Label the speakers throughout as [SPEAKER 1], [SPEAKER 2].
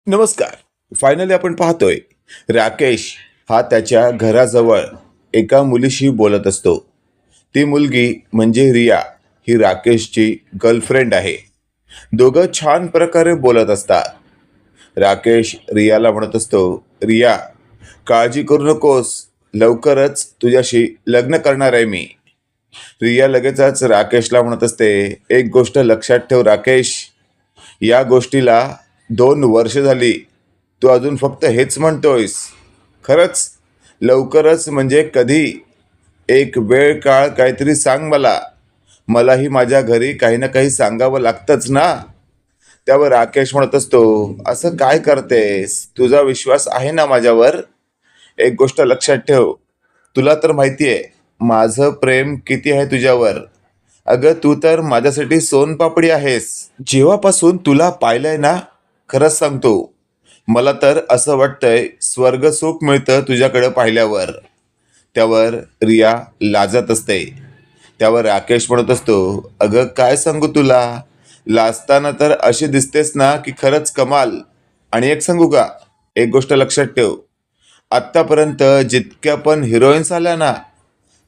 [SPEAKER 1] नमस्कार. फायनली आपण पाहतोय राकेश हा त्याच्या घराजवळ एका मुलीशी बोलत असतो. ती मुलगी म्हणजे रिया. ही राकेशची गर्लफ्रेंड आहे. दोघं छान प्रकारे बोलत असतात. राकेश रियाला म्हणत असतो, रिया, काळजी करू नकोस, लवकरच तुझ्याशी लग्न करणार आहे मी. रिया लगेचच राकेशला म्हणत असते, एक गोष्ट लक्षात ठेव राकेश, या गोष्टीला 2 वर्ष झाली, तू अजून फक्त हेच म्हणतोयस. खरंच लवकरच म्हणजे कधी? एक वेळ काळ काहीतरी सांग मला. मलाही माझ्या घरी काही ना काही सांगावं लागतंच ना. त्यावर राकेश म्हणत असतो, असं काय करतेस? तुझा विश्वास आहे ना माझ्यावर? एक गोष्ट लक्षात ठेव, तुला तर माहितीये माझं प्रेम किती आहे तुझ्यावर. अगं तू तर माझ्यासाठी सोनपापडी आहेस. जेव्हापासून तुला पाहिलंय ना, खरंच सांगतो, मला तर असं वाटतंय स्वर्ग सुख मिळतं तुझ्याकडे पाहिल्यावर. त्यावर रिया लाजत असते. त्यावर राकेश म्हणत असतो, अगं काय सांगू तुला, लाजताना तर अशी दिसतेस ना की खरंच कमाल. आणि एक सांगू का, एक गोष्ट लक्षात ठेव, आत्तापर्यंत जितक्या पण हिरोईन्स आल्या ना,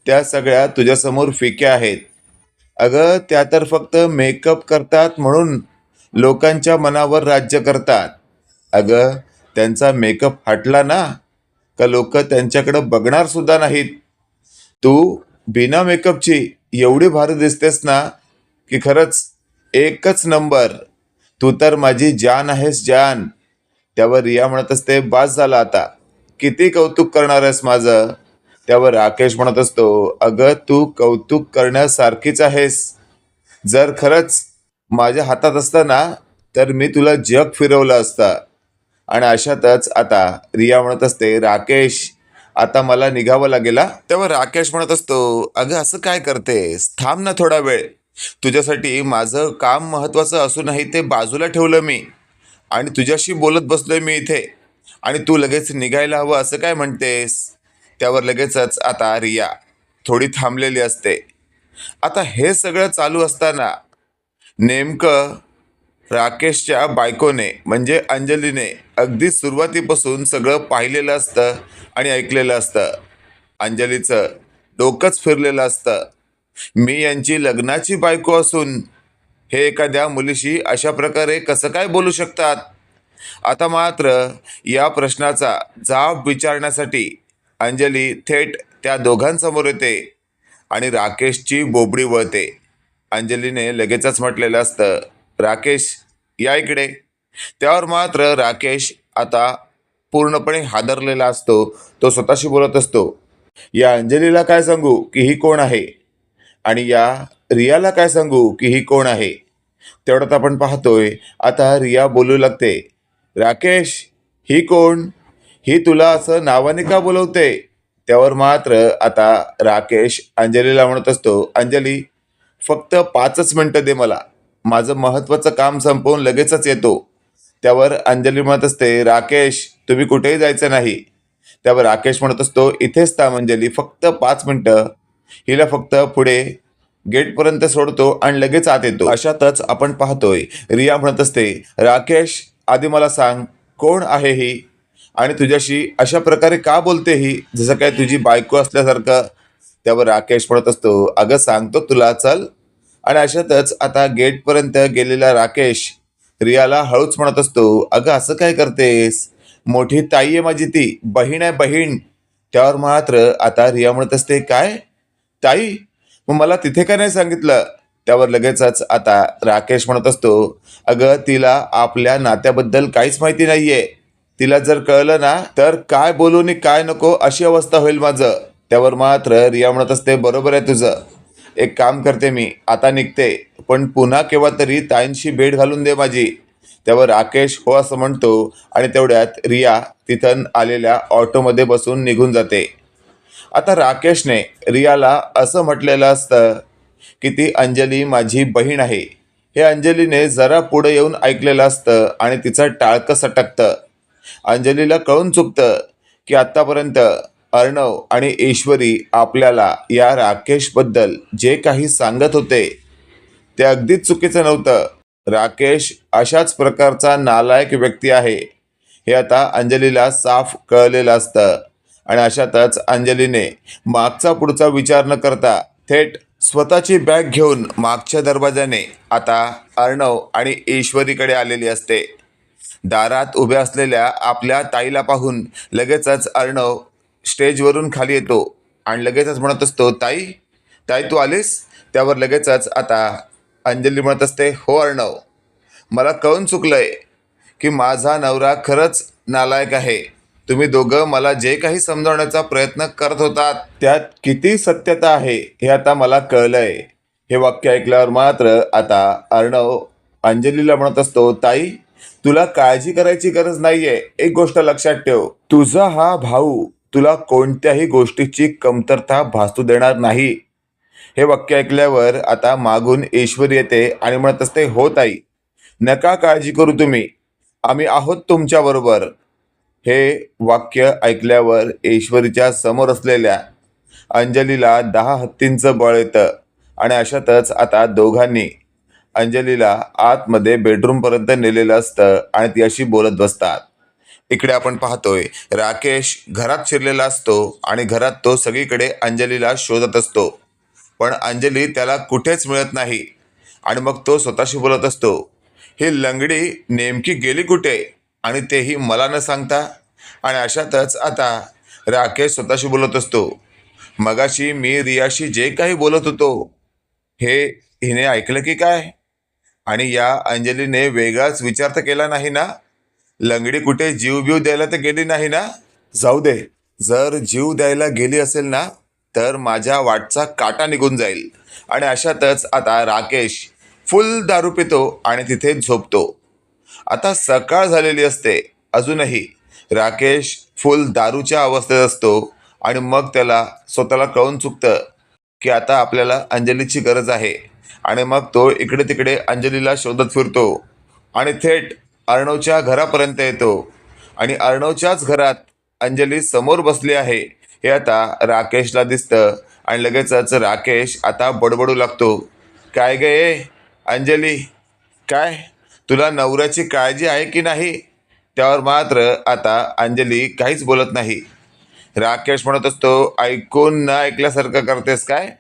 [SPEAKER 1] त्या सगळ्या तुझ्यासमोर फिक्या आहेत. अगं त्या तर फक्त मेकअप करतात म्हणून लोकांच्या मनावर राज्य करतात. अगं त्यांचा मेकअप हटला ना का लोक त्यांच्याकडे बघणार सुद्धा नाहीत. तू बिना मेकअपची एवढी भारी दिसतेस ना की खरंच एकच नंबर. तू तर माझी जान आहेस, जान. त्यावर रिया म्हणत असते, बास झाला आता, किती कौतुक करणार आहेस माझं. त्यावर राकेश म्हणत असतो, अगं तू कौतुक करण्यासारखीच आहेस. जर खरंच माझ्या हातात असतं ना, तर मी तुला जग फिरवलं असतं. आणि अशातच आता रिया म्हणत असते, राकेश आता मला निघावं लागेल हा. तेव्हा राकेश म्हणत असतो, अगं असं काय करतेस, थांब ना थोडा वेळ. तुझ्यासाठी माझं काम महत्वाचं असूनही ते बाजूला ठेवलं मी आणि तुझ्याशी बोलत बसलोय मी इथे, आणि तू लगेच निघायला हवं असं काय म्हणतेस. त्यावर लगेचच आता रिया थोडी थांबलेली असते. आता हे सगळं चालू असताना नेमकं राकेशच्या बायकोने म्हणजे अंजलीने अगदी सुरुवातीपासून सगळं पाहिलेलं असतं आणि ऐकलेलं असतं. अंजलीचं डोकंच फिरलेलं असतं. मी यांची लग्नाची बायको असून हे एखाद्या मुलीशी अशा प्रकारे कसं काय बोलू शकतात. आता मात्र या प्रश्नाचा जाब विचारण्यासाठी अंजली थेट त्या दोघांसमोर येते आणि राकेशची बोबडी वळते. अंजलीने लगेचच म्हटलेलं असतं, राकेश या इकडे. त्यावर मात्र राकेश आता पूर्णपणे हादरलेला असतो. तो स्वतःशी बोलत असतो, या अंजलीला काय सांगू की ही कोण आहे, आणि या रियाला काय सांगू की ही कोण आहे. तेवढ्यात आपण पाहतोय आता रिया बोलू लागते, राकेश ही कोण, ही तुला असं नावाने का बोलवते. त्यावर मात्र आता राकेश अंजलीला म्हणत असतो, अंजली फक्त 5च मिनिटं दे मला, माझं महत्वाचं काम संपवून लगेचच येतो. त्यावर अंजली म्हणत असते, राकेश तुम्ही कुठेही जायचं नाही. त्यावर राकेश म्हणत असतो, इथेच थांब अंजली, फक्त 5 मिनिटं. हिला फक्त पुढे गेटपर्यंत सोडतो आणि लगेच आत येतो. अशातच आपण पाहतोय रिया म्हणत असते, राकेश आधी मला सांग कोण आहे ही, आणि तुझ्याशी अशा प्रकारे का बोलते ही, जसं काय तुझी बायको असल्यासारखं. त्यावर राकेश म्हणत असतो, अगं सांगतो तुला, चल. आणि अशातच आता गेटपर्यंत गेलेला राकेश रियाला हळूच म्हणत असतो, अगं असं काय करतेस, मोठी ताई आहे माझी, ती बहीण आहे, बहीण. त्यावर मात्र आता रिया म्हणत असते, काय ताई, मग मला तिथे का नाही सांगितलं. त्यावर लगेचच आता राकेश म्हणत असतो, अगं तिला आपल्या नात्याबद्दल काहीच माहिती नाहीये. तिला जर कळलं ना तर काय बोलू नि काय नको अशी अवस्था होईल माझं. त्यावर मात्र रिया म्हणत असते, बरोबर आहे तुझं, एक काम करते मी, आता निघते, पण पुन्हा केव्हा तरी ताईंशी भेट घालून दे माझी. त्यावर राकेश हो असं म्हणतो आणि तेवढ्यात रिया तिथं आलेल्या ऑटोमध्ये बसून निघून जाते. आता राकेशने रियाला असं म्हटलेलं असतं की ती अंजली माझी बहीण आहे. हे अंजलीने जरा पुढे येऊन ऐकलेलं असतं आणि तिचं टाळकं सटकतं. अंजलीला कळून चुकतं की आत्तापर्यंत अर्णव आणि ईश्वरी आपल्याला या राकेशबद्दल जे काही सांगत होते ते अगदीच चुकीचं नव्हतं. राकेश अशाच प्रकारचा नालायक व्यक्ती आहे. हे आता अंजलीला साफ कळलेलं असतं. आणि अशातच अंजलीने मागचा पुढचा विचार न करता थेट स्वतःची बॅग घेऊन मागच्या दरवाजाने आता अर्णव आणि ईश्वरीकडे आलेली असते. दारात उभ्या असलेल्या आपल्या ताईला पाहून लगेचच अर्णव स्टेजवरून खाली येतो आणि लगेचच म्हणत असतो, ताई ताई तू आलीस. त्यावर लगेचच आता अंजली म्हणत असते, हो अर्णव, मला कळून चुकलंय की माझा नवरा खरंच नालायक आहे. तुम्ही दोघं मला जे काही समजावण्याचा प्रयत्न करत होतात त्यात किती सत्यता आहे हे आता मला कळलंय. हे वाक्य ऐकल्यावर मात्र आता अर्णव अंजलीला म्हणत असतो, ताई तुला काळजी करायची गरज नाहीये. एक गोष्ट लक्षात ठेव, तुझा हा भाऊ तुला कोणत्याही गोष्टीची कमतरता भासू देणार नाही. हे वाक्य ऐकल्यावर आता मागून ईश्वरी येते आणि म्हणत असते, हो ताई, नका काळजी करू तुम्ही, आम्ही आहोत तुमच्या बरोबर. हे वाक्य ऐकल्यावर ईश्वरीच्या समोर असलेल्या अंजलीला 10 हत्तींचं बळ येतं आणि अशातच आता दोघांनी अंजलीला आतमध्ये बेडरूमपर्यंत नेलेलं असतं आणि ती अशी बोलत बसतात. इकडे आपण पाहतोय राकेश घरात शिरलेला असतो आणि घरात तो सगळीकडे अंजलीला शोधत असतो, पण अंजली त्याला कुठेच मिळत नाही. आणि मग तो स्वतःशी बोलत असतो, ही लंगडी नेमकी गेली कुठे आणि तेही मला न सांगता. आणि अशातच आता राकेश स्वतःशी बोलत असतो, मगाशी मी रियाशी जे काही बोलत होतो हे हिने ऐकलं की काय. आणि या अंजलीने वेगळाच विचार तर केला नाही ना. लंगडी कुठे जीव बीव द्यायला तर गेली नाही ना. जाऊ दे, जर जीव द्यायला गेली असेल ना तर माझ्या वाटचा काटा निघून जाईल. आणि अशातच आता राकेश फुल दारू पितो आणि तिथे झोपतो. आता सकाळ झालेली असते, अजूनही राकेश फुल दारूच्या अवस्थेत असतो. आणि मग त्याला स्वतःला कळून चुकतं की आता आपल्याला अंजलीची गरज आहे. आणि मग तो इकडे तिकडे अंजलीला शोधत फिरतो आणि थेट अर्णवच्या घरापर्यंत येतो. आणि अर्णवच्याच घरात अंजली समोर बसली आहे हे आता राकेशला दिसतं. आणि लगेचच राकेश आता बडबडू लागतो, काय गे अंजली, काय तुला नवऱ्याची काळजी आहे की नाही. त्यावर मात्र आता अंजली काहीच बोलत नाही. राकेश म्हणत असतो, ऐकून न ऐकल्यासारखं करतेस काय.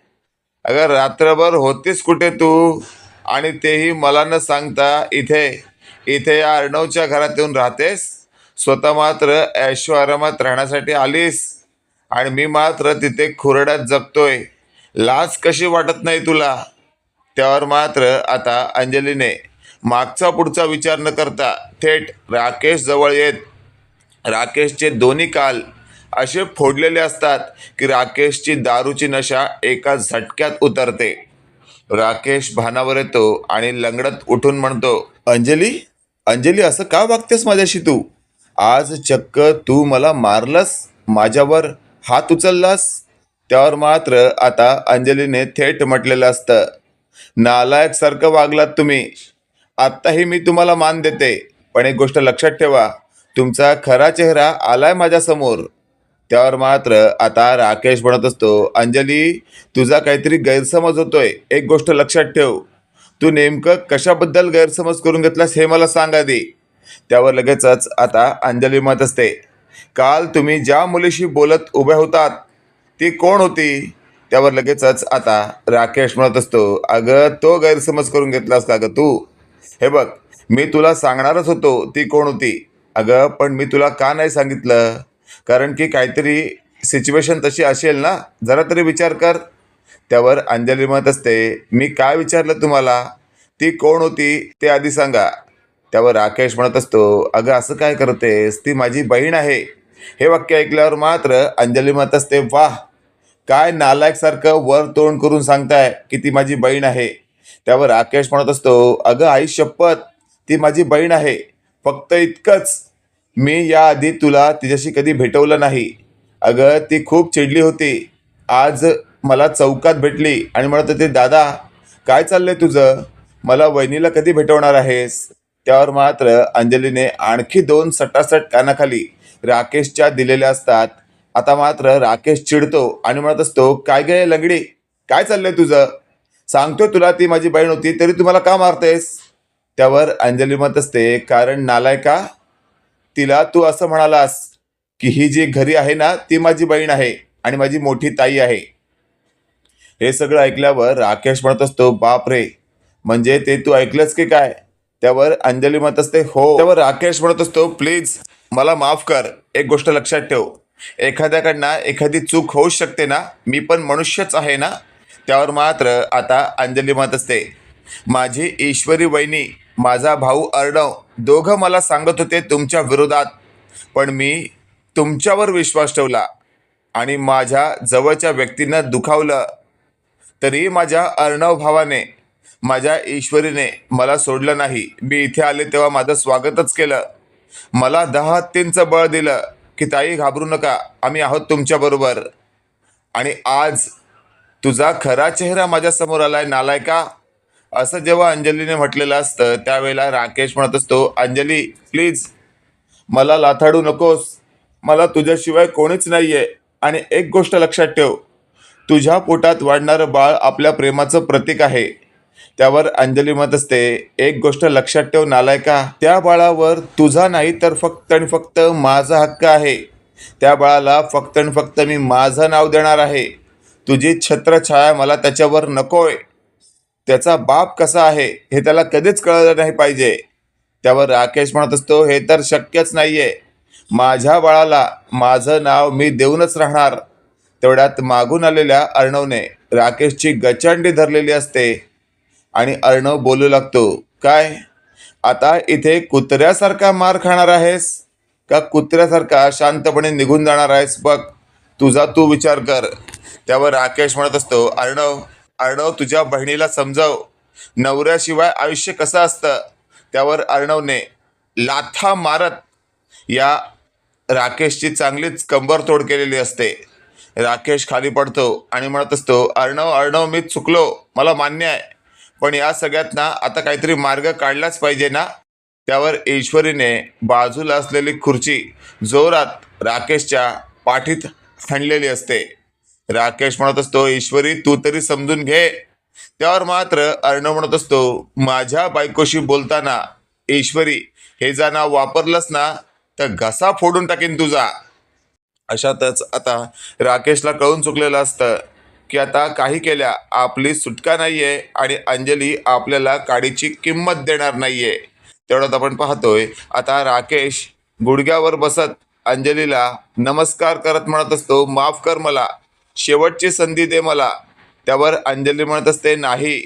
[SPEAKER 1] अगर रात्रभर होतीस कुठे तू, आणि तेही मला न सांगता इथे इथे या अर्णवच्या घरात येऊन राहतेस. स्वतः मात्र ऐशो आरामात राहण्यासाठी आलीस आणि मी मात्र तिथे खुरड्यात जगतोय. लाज कशी वाटत नाही तुला. त्यावर मात्र आता अंजलीने मागचा पुढचा विचार न करता थेट राकेश जवळ येत राकेशचे दोन्ही काल असे फोडलेले असतात की राकेशची दारूची नशा एका झटक्यात उतरते. राकेश भानावर येतो आणि लंगडत उठून म्हणतो, अंजली अंजली असं का वागतेस माझ्याशी तू. आज चक्क तू मला मारलंस, माझ्यावर हात उचललास. त्यावर मात्र आता अंजलीने थेट म्हटलेलं असतं, नालायक सारखं वागलात तुम्ही. आत्ताही मी तुम्हाला मान देते, पण एक गोष्ट लक्षात ठेवा, तुमचा खरा चेहरा आलाय माझ्यासमोर. त्यावर मात्र आता राकेश म्हणत असतो, अंजली तुझा काहीतरी गैरसमज होतोय. एक गोष्ट लक्षात ठेव, तू नेमकं कशाबद्दल गैरसमज करून घेतलास हे मला सांग आधी. त्यावर लगेचच आता अंजली म्हणत असते, काल तुम्ही ज्या मुलीशी बोलत उभ्या होतात ती कोण होती. त्यावर लगेचच आता राकेश म्हणत असतो, अगं तो गैरसमज करून घेतलास का गं तू. हे बघ, मी तुला सांगणारच होतो ती कोण होती. अगं पण मी तुला का नाही सांगितलं, कारण की काहीतरी सिच्युएशन तशी असेल ना, जरा तरी विचार कर. त्यावर अंजली म्हणत असते, मी काय विचारलं तुम्हाला, ती कोण होती ते आधी सांगा. त्यावर राकेश म्हणत असतो, अगं असं काय करतेस, ती माझी बहीण आहे. हे वाक्य ऐकल्यावर मात्र अंजली म्हणत असते, वाह, काय नालायकसारखं वर तोंड करून सांगताय की ती माझी बहीण आहे. त्यावर राकेश म्हणत असतो, अगं आई शपथ, ती माझी बहीण आहे. फक्त इतकंच, मी याआधी तुला तिच्याशी कधी भेटवलं नाही. अगं ती खूप चिडली होती. आज मला चौकात भेटली आणि म्हणत होती, दादा काय चाललंय तुझं, मला वहिनीला कधी भेटवणार आहेस. त्यावर मात्र अंजलीने आणखी 2 सटासट कानाखाली राकेशच्या दिलेल्या असतात. आता मात्र राकेश चिडतो आणि म्हणत असतो, काय गे लंगडी, काय चाललंय तुझं, सांगतोय तुला ती माझी बहीण होती तरी तुम्हाला का मारतेस. त्यावर अंजली म्हणत असते, कारण नालायका, तिला तू असं म्हणालास की ही जी घरी आहे ना ती माझी बहीण आहे आणि माझी मोठी ताई आहे. हे सगळं ऐकल्यावर राकेश म्हणत असतो, बाप रे, म्हणजे ते तू ऐकलंस की काय? त्यावर अंजली म्हणत असते, हो. त्यावर राकेश म्हणत असतो, प्लीज मला माफ कर. एक गोष्ट लक्षात ठेव, एखाद्याकडनं एखादी चूक होऊच शकते ना, मी पण मनुष्यच आहे ना. त्यावर मात्र आता अंजली म्हणत असते, माझी ईश्वरी वहिनी, माझा भाऊ अर्णव, दोघं मला सांगत होते तुमच्या विरोधात, पण मी तुमच्यावर विश्वास ठेवला आणि माझ्या जवळच्या व्यक्तींना दुखावलं. तरी माझ्या अर्णव भावाने, माझ्या ईश्वरीने मला सोडलं नाही. मी इथे आले तेव्हा माझं स्वागतच केलं. मला 10 हत्तींचं बळ दिलं की ताई घाबरू नका, आम्ही आहोत तुमच्याबरोबर. आणि आज तुझा खरा चेहरा माझ्यासमोर आलाय नालायका. असं जेव्हा अंजलीने म्हटलेलं असतं त्यावेळेला राकेश म्हणत असतो, अंजली प्लीज मला लाथाडू नकोस. मला तुझ्याशिवाय कोणीच नाहीये. आणि एक गोष्ट लक्षात ठेव, तुझ्या पोटात वाढणारं बाळ आपल्या प्रेमाचं प्रतीक आहे. त्यावर अंजली म्हणत असते, एक गोष्ट लक्षात ठेव नालायका, त्या बाळावर तुझा नाही तर फक्त आणि फक्त माझा हक्क आहे. त्या बाळाला फक्त आणि फक्त मी माझं नाव देणार आहे. तुझी छत्रछाया मला त्याच्यावर नकोय. त्याचा बाप कसा आहे हे त्याला कधीच कळलं नाही पाहिजे. त्यावर राकेश म्हणत असतो, हे तर शक्यच नाहीये. माझ्या बाळाला माझं नाव मी देऊनच राहणार. तेवढ्यात मागून आलेल्या अर्णवने राकेशची गचांडी धरलेली असते आणि अर्णव बोलू लागतो, काय आता इथे कुत्र्यासारखा मार खाणार आहेस का कुत्र्यासारखा शांतपणे निघून जाणार आहेस? बघ, तुझा तू विचार कर. त्यावर राकेश म्हणत असतो, अर्णव अर्णव तुझ्या बहिणीला समजाव, नवऱ्याशिवाय आयुष्य कसं असतं. त्यावर अर्णवने लाथा मारत या राकेशची चांगलीच कंबरतोड केलेली असते. राकेश खाली पडतो आणि म्हणत असतो, अर्णव अर्णव मी चुकलो, मला मान्य आहे, पण या सगळ्यात ना आता काहीतरी मार्ग काढलाच पाहिजे ना. त्यावर ईश्वरीने बाजूला असलेली खुर्ची जोरात राकेशच्या पाठीत हाणलेली असते. राकेश म्हणत असतो, ईश्वरी तू तरी समजून घे. त्यावर मात्र अर्णव म्हणत असतो, माझ्या बायकोशी बोलताना ईश्वरी हे जर नाव वापरलंस ना तर घसा फोडून टाकेन तुझा. अशातच आता राकेशला कळून चुकलेलं असतं की आता काही केल्या आपली सुटका नाहीये आणि अंजली आपल्याला काडीची किंमत देणार नाहीये. तेवढ्यात आपण पाहतोय आता राकेश गुडघ्यावर बसत अंजलीला नमस्कार करत म्हणत असतो, माफ कर मला, शेवटची संधी दे मला. त्यावर अंजली म्हणत असते, नाही,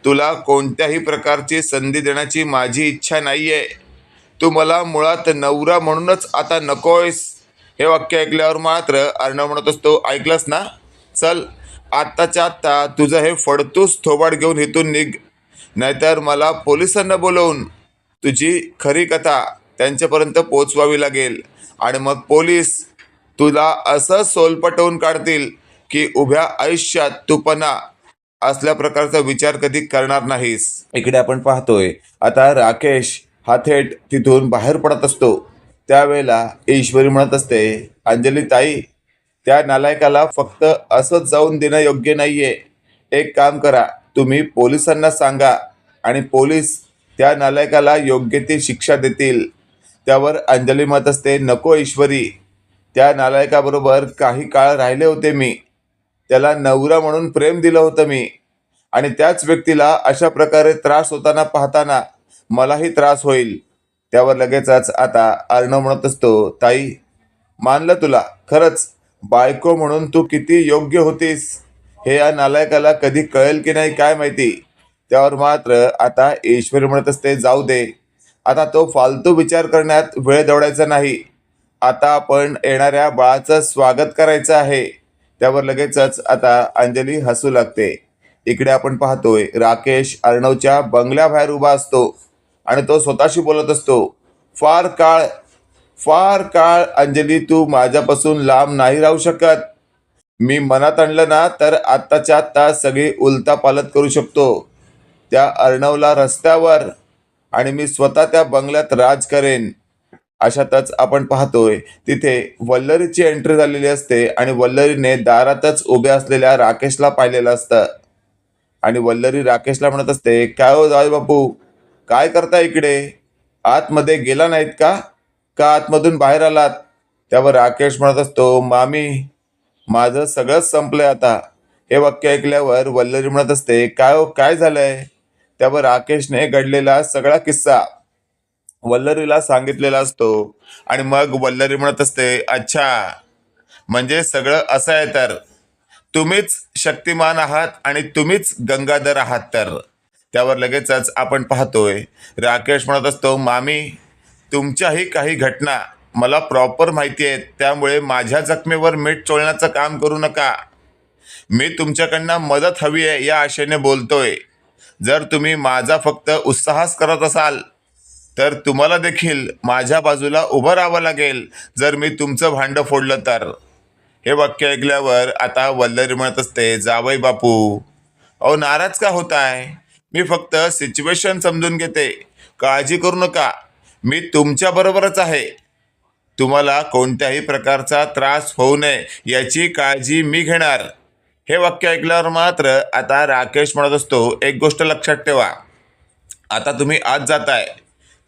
[SPEAKER 1] तुला कोणत्याही प्रकारची संधी देण्याची माझी इच्छा नाहीये. तू मला मुळात नवरा म्हणूनच आता नकोयस. हे वाक्य ऐकल्यावर मात्र अर्णव म्हणत असतो, ऐकलंस ना, चल आत्ताच्या आत्ता तुझं हे फडतूस थोबाड घेऊन इथून निघ, नाहीतर मला पोलिसांना बोलवून तुझी खरी कथा त्यांच्यापर्यंत पोचवावी लागेल आणि मग पोलीस तुला असं सोलपटवून काढतील की उभ्या आयुष्यात तू पुन्हा असल्या प्रकारचा विचार कधी करणार नाहीस. इकडे आपण पाहतोय आता राकेश हा थेट तिथून बाहेर पडत असतो. त्यावेळेला ईश्वरी म्हणत असते, अंजली ताई, त्या नालायकाला फक्त असंच जाऊन देणं योग्य नाहीये. एक काम करा, तुम्ही पोलिसांना सांगा आणि पोलीस त्या नालायकाला योग्य ती शिक्षा देतील. त्यावर अंजली म्हणत असते, नको ईश्वरी, त्या नालायकाबरोबर काही काळ राहिले होते मी. त्याला नवरा म्हणून प्रेम दिलं होतं मी आणि त्याच व्यक्तीला अशा प्रकारे त्रास होताना पाहताना मलाही त्रास होईल. त्यावर लगेचच आता अर्णव म्हणत असतो, ताई, मानलं तुला, खरंच बायको म्हणून तू किती योग्य होतीस हे या नालायकाला कधी कळेल की नाही काय माहिती. त्यावर मात्र आता ईश्वरी म्हणत असते, जाऊ दे, आता तो फालतू विचार करण्यात वेळ दवडायचा नाही. आता आपण येणाऱ्या बाळाचं स्वागत करायचं आहे. त्यावर लगेचच आता अंजली हसू लागते. इकडे आपण पाहतोय राकेश अर्णवच्या बंगल्याबाहेर उभा असतो आणि तो स्वतःशी बोलत असतो, फार काळ अंजली तू माझ्यापासून लांब नाही राहू शकत. मी मनात आणलं ना तर आत्ताच्या आत्ता सगळी उलतापालत करू शकतो. त्या अर्णवला रस्त्यावर आणि मी स्वतः त्या बंगल्यात राज करेन. अशातच आपण पाहतोय तिथे वल्लरीची एंट्री झालेली असते आणि वल्लरीने दारातच उभ्या असलेल्या राकेशला पाहिलेलं असतं आणि वल्लरी राकेशला म्हणत असते, काय हो जावई बापू, काय करता इकडे? आतमध्ये गेला नाहीत का? का आतमधून बाहेर आलात? त्यावर राकेश म्हणत असतो, मामी माझं सगळंच संपलंय आता. हे वाक्य ऐकल्यावर वल्लरी म्हणत असते, काय हो काय झालंय? त्यावर राकेशने घडलेला सगळा किस्सा वल्लरीला सांगितलेला असतो आणि मग वल्लरी म्हणत असते, अच्छा म्हणजे सगळं असं आहे तर तुम्हीच शक्तिमान आहात आणि तुम्हीच गंगाधर आहात तर. त्यावर लगेचच आपण पाहतोय राकेश म्हणत असतो, मामी तुमच्याही काही घटना मला प्रॉपर माहिती आहेत, त्यामुळे माझ्या जखमेवर मीठ चोळण्याचं काम करू नका. मी तुमच्याकडनं मदत हवी आहे या आशेने बोलतोय. जर तुम्ही माझा फक्त उत्साहच करत असाल तर तुम्हाला देखील माझ्या बाजूला उभं राहावं लागेल जर मी तुमचं भांडं फोडलं तर. हे वाक्य ऐकल्यावर आता वल्लरी म्हणत असते, जावई बापू अहो नाराज का होताय? मी फक्त सिच्युएशन समजून घेते, काळजी करू नका, मी तुमच्या बरोबरच आहे. तुम्हाला कोणत्याही प्रकारचा त्रास होऊ नये याची काळजी मी घेणार. हे वाक्य ऐकल्यावर मात्र आता राकेश म्हणत असतो, एक गोष्ट लक्षात ठेवा, आता तुम्ही आत जाताय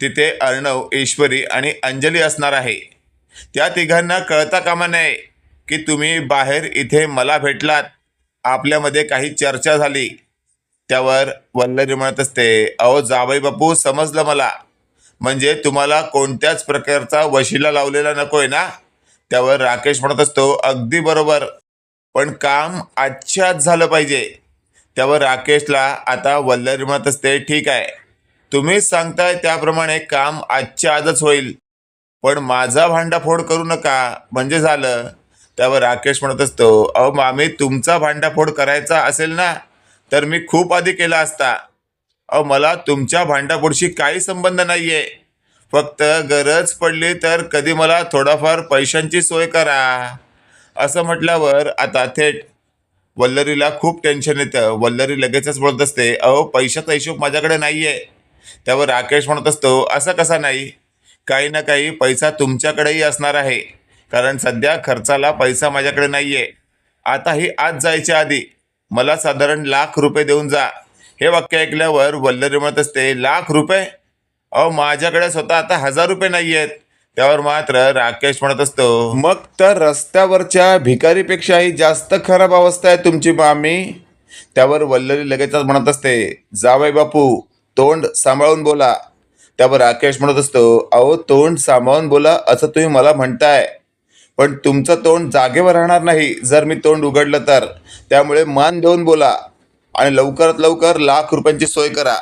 [SPEAKER 1] तिथे अर्णव, ईश्वरी आणि अंजली असणार आहे. त्या तिघांना कळता कामा नये की तुम्ही बाहेर इथे मला भेटलात, आपल्यामध्ये काही चर्चा झाली. त्यावर वल्लरी म्हणत असते, अहो जावई बापू समजलं मला, म्हणजे तुम्हाला कोणत्याच प्रकारचा वशिला लावलेला नकोय ना? त्यावर राकेश म्हणत असतो, अगदी बरोबर, पण काम आजच्या आज झालं पाहिजे. त्यावर राकेशला आता वल्लरी म्हणत असते, ठीक आहे तुम्हीच सांगताय त्याप्रमाणे काम आजच्या आजच होईल, पण माझा भांडाफोड करू नका म्हणजे झालं. त्यावर राकेश म्हणत असतो, अहो मामी तुमचा भांडाफोड करायचा असेल ना तर मी खूप आधी केला असता. अहो मला तुमच्या भांडाफोडशी काही संबंध नाहीये, फक्त गरज पडली तर कधी मला थोडाफार पैशांची सोय करा. असं म्हटल्यावर आता थेट वल्लरीला खूप टेन्शन येतं. वल्लरी लगेचच बोलत असते, अहो पैशाचा हिशोब माझ्याकडे नाहीये. त्यावर राकेश म्हणत असतो, असं कसा नाही, काही ना काही पैसा तुमच्याकडेही असणार आहे, कारण सध्या खर्चाला पैसा माझ्याकडे नाहीये. आताही आज जायच्या आधी मला साधारण ₹1,00,000 देऊन जा. हे वाक्य ऐकल्यावर वल्लरी म्हणत असते, ₹1,00,000? अहो माझ्याकडे स्वतः आता ₹1,000 नाही आहेत. त्यावर मात्र राकेश म्हणत असतो, मग तर रस्त्यावरच्या भिकारीपेक्षाही जास्त खराब अवस्था आहे तुमची मामी. त्यावर वल्लरी लगेचच म्हणत असते, जावई बापू तोंड सांभाळून बोला. त्यावर राकेश म्हणत असतो, अहो तोंड सांभाळून बोला असं तुम्ही मला म्हणताय, पण तुमचं तोंड जागेवर राहणार नाही जर मी तोंड उघडलं तर. त्यामुळे मान देऊन बोला आणि लवकरात लवकर ₹1,00,000ची सोय करा.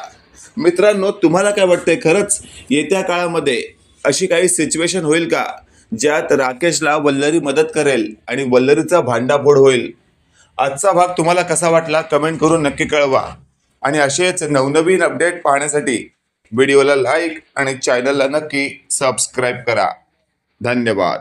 [SPEAKER 1] मित्रांनो तुम्हाला काय वाटतंय, खरंच येत्या काळामध्ये अशी काही सिच्युएशन होईल का ज्यात राकेशला वल्लरी मदत करेल आणि वल्लरीचा भांडाफोड होईल? आजचा भाग तुम्हाला कसा वाटला कमेंट करून नक्की कळवा आणि असेच नवनवीन अपडेट पाहण्यासाठी व्हिडिओला लाईक आणि चॅनलला नक्की सबस्क्राईब करा. धन्यवाद.